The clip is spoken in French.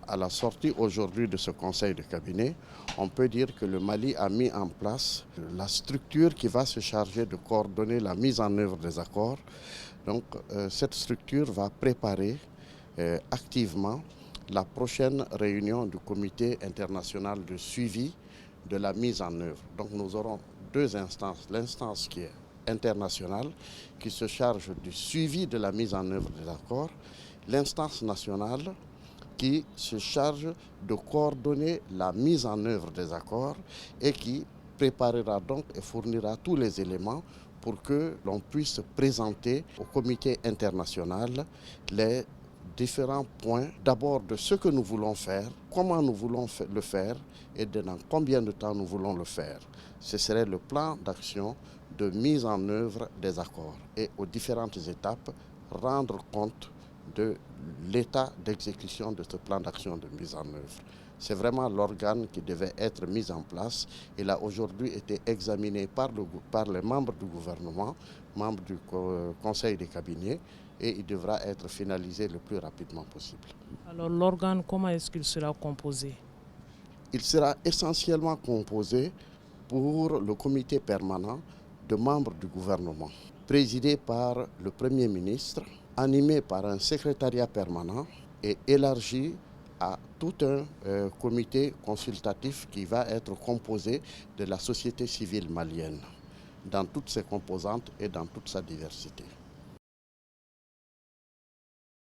À la sortie aujourd'hui de ce conseil de cabinet, on peut dire que le Mali a mis en place la structure qui va se charger de coordonner la mise en œuvre des accords. Donc cette structure va préparer activement la prochaine réunion du comité international de suivi de la mise en œuvre. Donc nous aurons deux instances. L'instance qui est internationale, qui se charge du suivi de la mise en œuvre des accords. L'instance nationale, qui se charge de coordonner la mise en œuvre des accords et qui préparera donc et fournira tous les éléments pour que l'on puisse présenter au comité international les différents points, d'abord de ce que nous voulons faire, comment nous voulons le faire et dans combien de temps nous voulons le faire. Ce serait le plan d'action de mise en œuvre des accords et aux différentes étapes rendre compte de l'état d'exécution de ce plan d'action de mise en œuvre. C'est vraiment l'organe qui devait être mis en place. Il a aujourd'hui été examiné par les membres du gouvernement, membres du conseil des cabinets, et il devra être finalisé le plus rapidement possible. Alors l'organe, comment est-ce qu'il sera composé? Il sera essentiellement composé pour le comité permanent de membres du gouvernement, présidé par le Premier ministre, animé par un secrétariat permanent et élargi à tout un comité consultatif qui va être composé de la société civile malienne, dans toutes ses composantes et dans toute sa diversité.